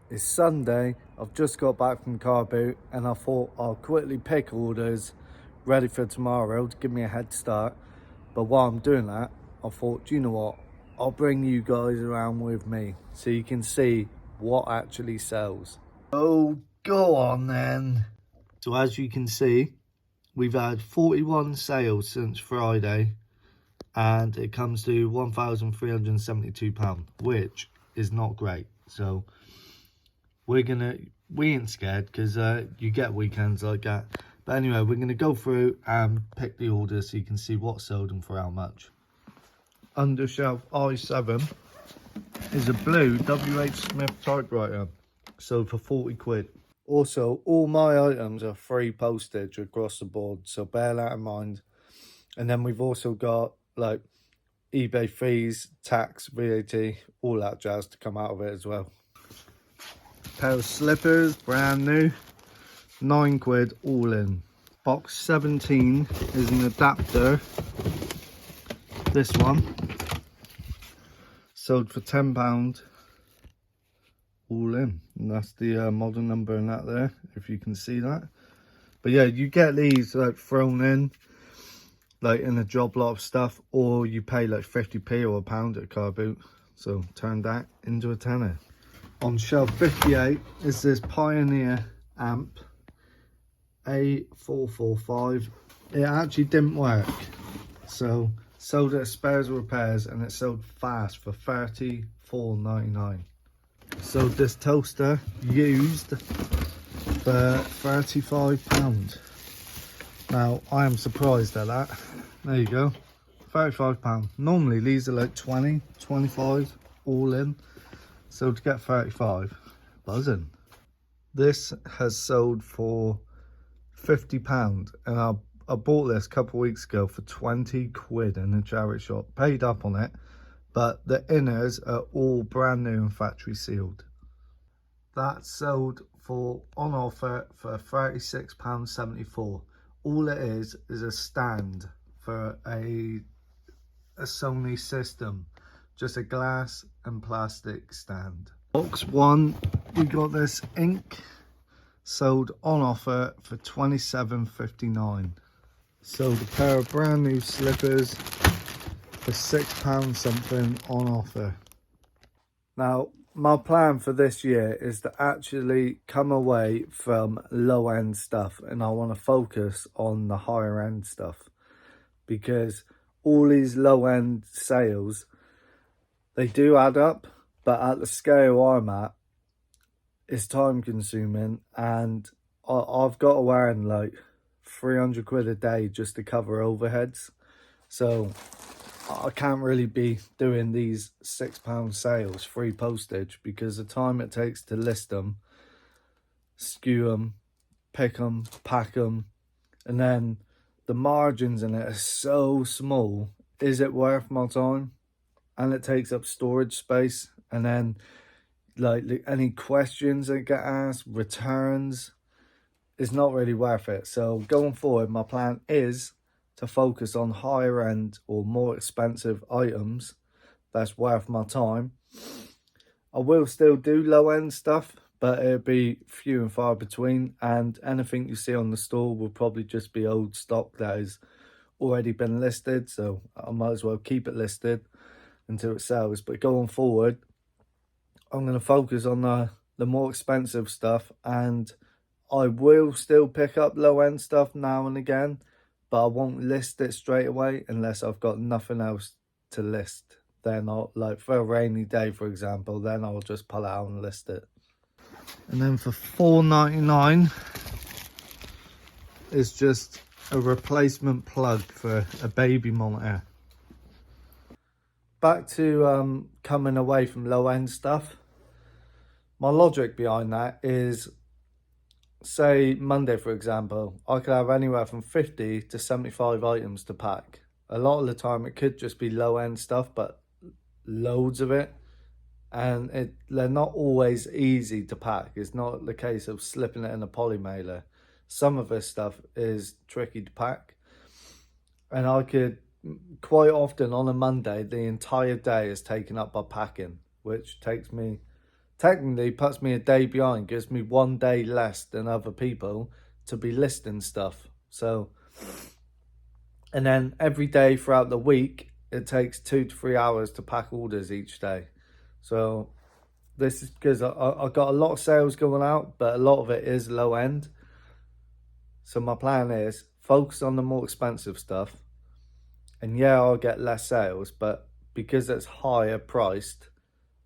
It's Sunday, I've just got back from car boot and I thought I'll quickly pick orders ready for tomorrow to give me a head start. But while I'm doing that, I thought, do you know what? I'll bring you guys around with me so you can see what actually sells. Oh, go on then. So as you can see, we've had 41 sales since Friday and it comes to £1,372, which is not great. So we ain't scared because you get weekends like that. But anyway, we're gonna go through and pick the orders so you can see what sold and for how much. Undershelf i7 is a blue WH Smith typewriter, sold for 40 quid. Also, all my items are free postage across the board, so bear that in mind. And then we've also got like eBay fees, tax, VAT, all that jazz to come out of it as well. Pair of slippers, brand new, 9 quid all in. Box 17 is an adapter. This one sold for £10 all in, and that's the model number in that there, if you can see that. But yeah, you get these like thrown in like in a job lot of stuff, or you pay like 50p or £1 at car boot, so turn that into a tenner. On shelf 58 is this Pioneer amp A445. It actually didn't work, so sold it at Spares Repairs and it sold fast for £34.99. Sold this toaster used for £35. Now I am surprised at that. There you go, £35. Normally these are like 20, 25 all in. So to get 35, buzzing. This has sold for £50 and I bought this a couple of weeks ago for 20 quid in a charity shop. Paid up on it, but the inners are all brand new and factory sealed. That sold for on offer for £36.74. All it is a stand for a Sony system. Just a glass and plastic stand. Box 1, we got this ink, sold on offer for £27.59. Sold a pair of brand new slippers for £6 something on offer. Now, my plan for this year is to actually come away from low end stuff and I want to focus on the higher end stuff, because all these low end sales, they do add up, but at the scale I'm at, it's time consuming and I've got to earn like 300 quid a day just to cover overheads. So I can't really be doing these £6 sales, free postage, because the time it takes to list them, skew them, pick them, pack them, and then the margins in it are so small. Is it worth my time? And it takes up storage space, and then like any questions that get asked, returns, is not really worth it. So going forward, my plan is to focus on higher end or more expensive items that's worth my time. I will still do low end stuff, but it'll be few and far between, and anything you see on the store will probably just be old stock that has already been listed, so I might as well keep it listed until it sells. But going forward, I'm going to focus on the more expensive stuff, and I will still pick up low end stuff now and again, but I won't list it straight away unless I've got nothing else to list. Then I'll, like for a rainy day for example, then I'll just pull it out and list it. And then for £4.99 is just a replacement plug for a baby monitor. Back to coming away from low end stuff. My logic behind that is, say Monday for example, I could have anywhere from 50 to 75 items to pack. A lot of the time it could just be low end stuff, but loads of it, and they're not always easy to pack. It's not the case of slipping it in a poly mailer. Some of this stuff is tricky to pack, and I could quite often on a Monday the entire day is taken up by packing, which takes me technically puts me a day behind, gives me 1 day less than other people to be listing stuff. So, and then every day throughout the week, it takes 2 to 3 hours to pack orders each day. So this is because I got a lot of sales going out, but a lot of it is low end. So my plan is focus on the more expensive stuff. And yeah, I'll get less sales, but because it's higher priced,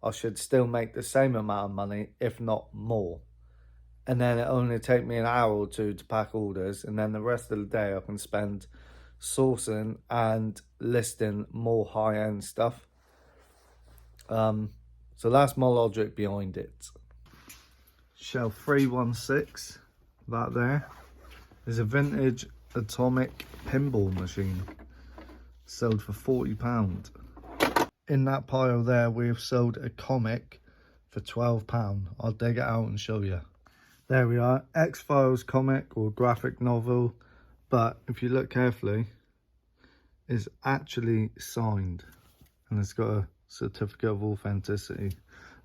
I should still make the same amount of money, if not more. And then it only take me an hour or two to pack orders, and then the rest of the day I can spend sourcing and listing more high-end stuff. So that's my logic behind it. Shelf 316, that there is a vintage atomic pinball machine, sold for £40. In that pile there, we have sold a comic for £12. I'll dig it out and show you. There we are, X-Files comic or graphic novel, but if you look carefully, it's actually signed and it's got a certificate of authenticity.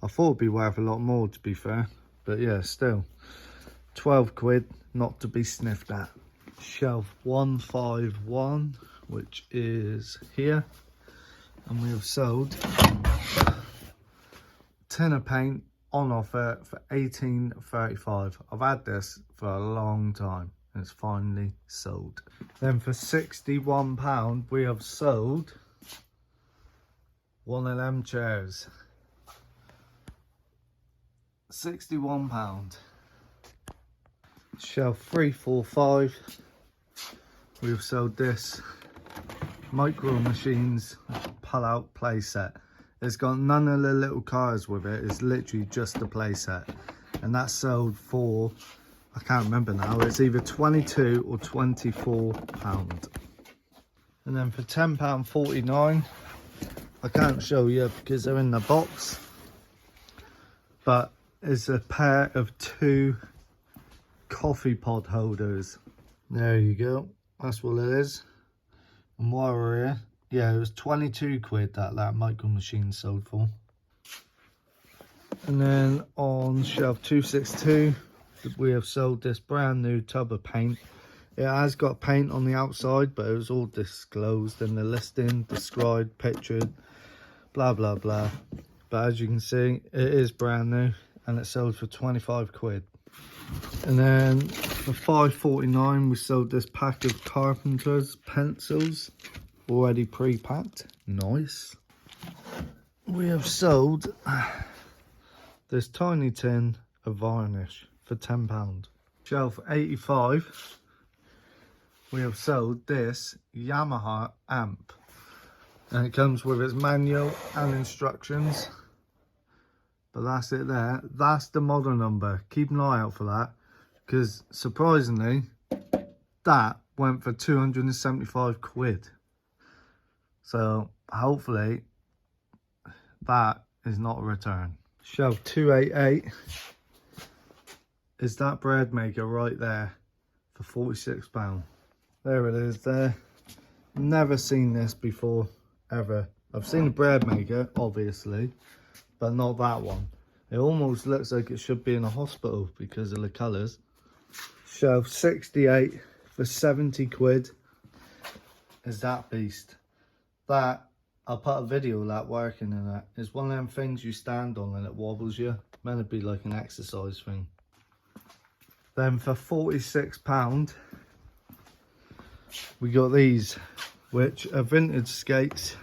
I thought it'd be worth a lot more, to be fair, but yeah, still 12 quid, not to be sniffed at. Shelf 151, which is here, and we have sold a tin of paint on offer for £18.35. I've had this for a long time and it's finally sold. Then for £61 we have sold one of them chairs. £61. Shelf 345, we've sold this Micro Machines pull out play set. It's got none of the little cars with it, it's literally just a play set, and that's sold for, I can't remember now, it's either £22 or £24. And then for £10.49, I can't show you because they're in the box, but it's a pair of 2 coffee pod holders. There you go, that's what it is. And while we're here, yeah, it was 22 quid that Micro Machine sold for. And then on shelf 262, we have sold this brand new tub of paint. It has got paint on the outside, but it was all disclosed in the listing, described, pictured, blah blah blah. But as you can see, it is brand new and it sold for 25 quid. And then for £5.49 we sold this pack of Carpenter's pencils, already pre-packed. Nice. We have sold this tiny tin of varnish for £10. Shelf 85, we have sold this Yamaha amp, and it comes with its manual and instructions. But that's it there. That's the model number. Keep an eye out for that, because surprisingly, that went for 275 quid. So hopefully that is not a return. Shelf 288 is that bread maker right there for £46. There it is there. Never seen this before, ever. I've seen a bread maker, obviously, but not that one. It almost looks like it should be in a hospital because of the colours. Shelf 68 for 70 quid is that beast. That, I'll put a video of that working in it. It's one of them things you stand on and it wobbles you. Meant to be like an exercise thing. Then for £46, we got these, which are vintage skates.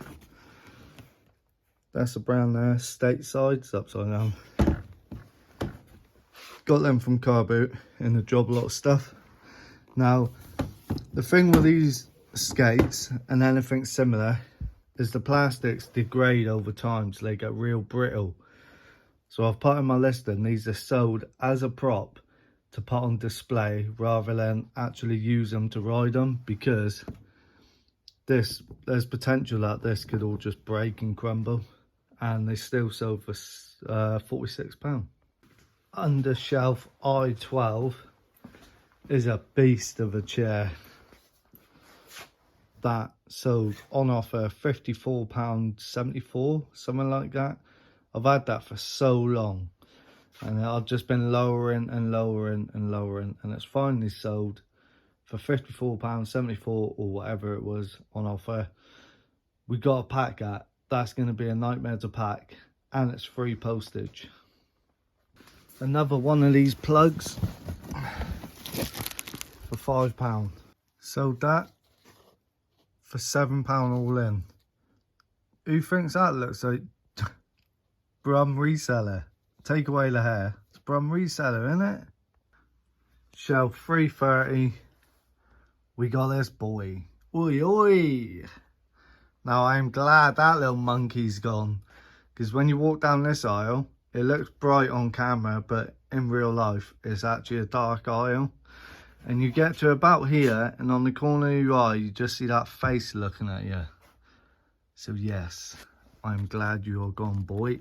That's a brand there, stateside, it's upside down. Got them from Car Boot in the job lot of stuff. Now, the thing with these skates and anything similar is the plastics degrade over time, so they get real brittle. So I've put in my listing, these are sold as a prop to put on display rather than actually use them to ride them, because there's potential that this could all just break and crumble, and they still sold for £46. Under shelf I12 is a beast of a chair that sold on offer £54.74, something like that. I've had that for so long, and I've just been lowering and lowering and lowering, and it's finally sold for £54.74 or whatever it was on offer. We got a pack at, that's going to be a nightmare to pack, and it's free postage. Another one of these plugs for £5. Sold that for £7 all in. Who thinks that looks like Brum reseller? Take away the hair. It's Brum reseller, isn't it? Shelf 330. We got this boy. Oi, oi. Now I'm glad that little monkey's gone, because when you walk down this aisle, it looks bright on camera, but in real life, it's actually a dark aisle. And you get to about here, and on the corner of your eye, you just see that face looking at you. So yes, I'm glad you're gone, boy.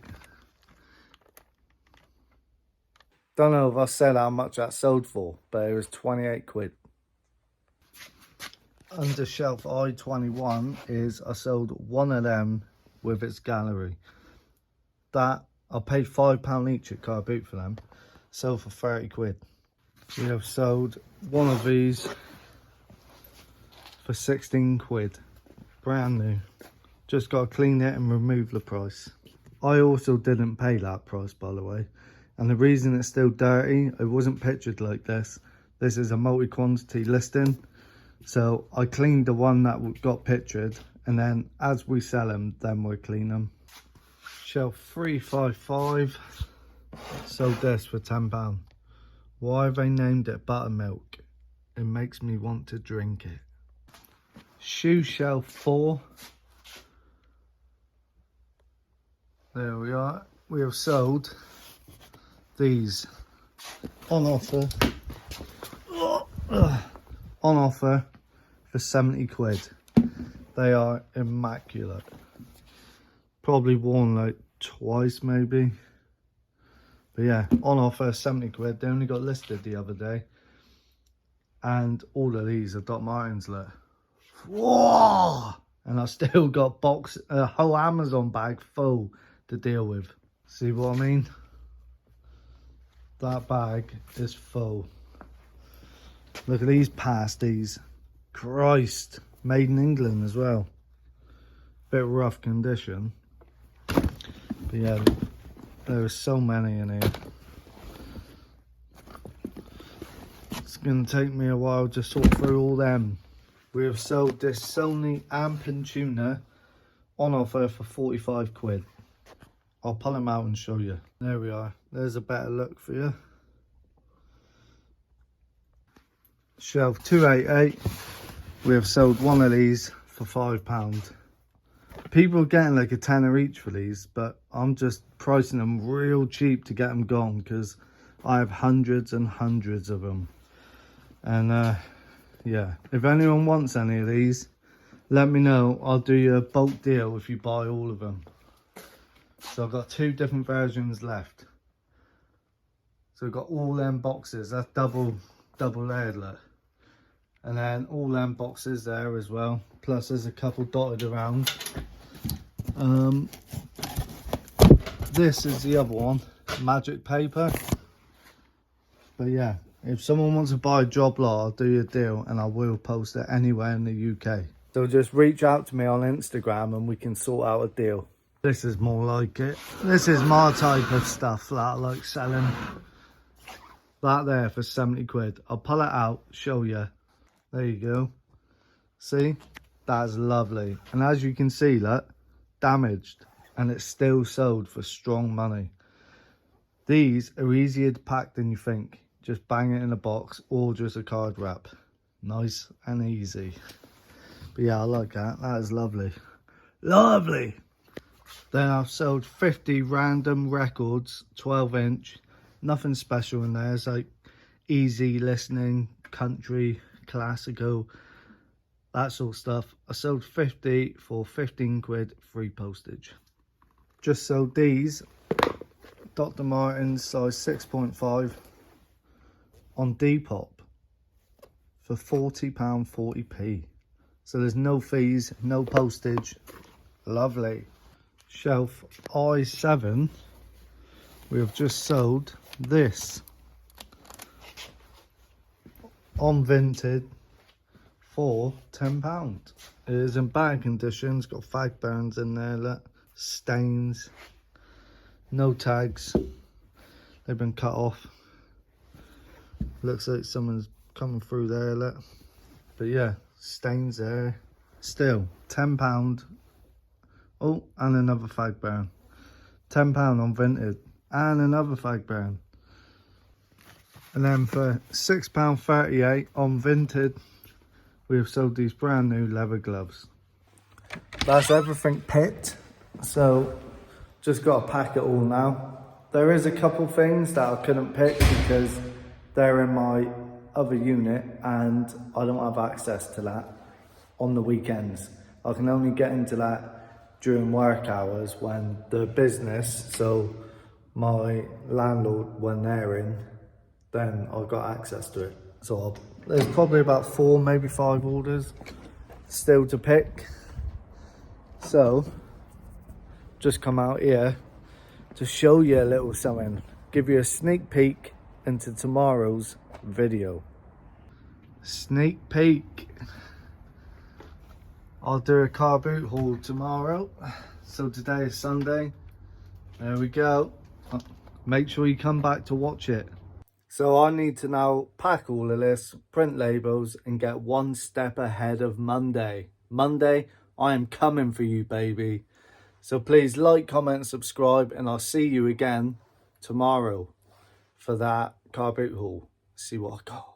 Don't know if I said how much that sold for, but it was 28 quid. Under shelf I-21 is I sold one of them with its gallery. That I paid £5 each at Car Boot for them. Sold for 30 quid. We have sold one of these for 16 quid. Brand new. Just got to clean it and remove the price. I also didn't pay that price, by the way. And the reason it's still dirty, it wasn't pictured like this. This is a multi-quantity listing. So I cleaned the one that got pictured, and then as we sell them, then we'll clean them. Shelf 355, sold this for £10. Why have they named it buttermilk? It makes me want to drink it. Shoe shelf 4. There we are. We have sold these on offer. On offer for 70 quid. They are immaculate. Probably worn like twice maybe. But yeah, on offer 70 quid. They only got listed the other day. And all of these are Doc Martens, look. Whoa! And I still got a whole Amazon bag full to deal with. See what I mean? That bag is full. Look at these pasties. Christ. Made in England as well. Bit rough condition. But yeah, there are so many in here. It's going to take me a while to sort through all them. We have sold this Sony amp and tuner on offer for 45 quid. I'll pull them out and show you. There we are. There's a better look for you. Shelf 288. We have sold one of these for £5. People are getting like a tenner each for these, but I'm just pricing them real cheap to get them gone, because I have hundreds and hundreds of them. And yeah, if anyone wants any of these, let me know. I'll do you a bulk deal if you buy all of them. So I've got 2 different versions left. So I've got all them boxes. That's double layered, look. And then all them boxes there as well. Plus there's a couple dotted around. This is the other one, magic paper. But yeah, if someone wants to buy a job lot, I'll do you a deal, and I will post it anywhere in the UK. So just reach out to me on Instagram and we can sort out a deal. This is more like it. This is my type of stuff that I like selling. That there for 70 quid. I'll pull it out, show you. There you go. See? That's lovely. And as you can see, look, damaged. And it's still sold for strong money. These are easier to pack than you think. Just bang it in a box or just a card wrap. Nice and easy. But yeah, I like that. That is lovely. Lovely! Then I've sold 50 random records, 12-inch. Nothing special in there. It's like easy listening, country, classical, that sort of stuff. I sold 50 for 15 quid, free postage. Just sold these Dr. Martens size 6.5 on Depop for £40.40p. So there's no fees, no postage. Lovely. Shelf I7, we have just sold this on Vinted for £10. It is in bad condition. It's got fag burns in there, look, stains, no tags, they've been cut off. Looks like someone's coming through there, look. But yeah, stains there. Still £10. Oh, and another fag burn. £10 on Vinted and another fag burn. And then for £6.38 on Vinted, we have sold these brand new leather gloves. That's everything picked, so just got to pack it all now. There is a couple things that I couldn't pick because they're in my other unit and I don't have access to that on the weekends. I can only get into that during work hours when the business, so my landlord, when they're in, then I've got access to it. So there's probably about 4, maybe 5 orders still to pick. So just come out here to show you a little something, give you a sneak peek into tomorrow's video. Sneak peek. I'll do a car boot haul tomorrow. So today is Sunday. There we go. Make sure you come back to watch it. So I need to now pack all of this, print labels, and get one step ahead of Monday. Monday, I am coming for you, baby. So please like, comment, subscribe, and I'll see you again tomorrow for that car boot haul. See what I got.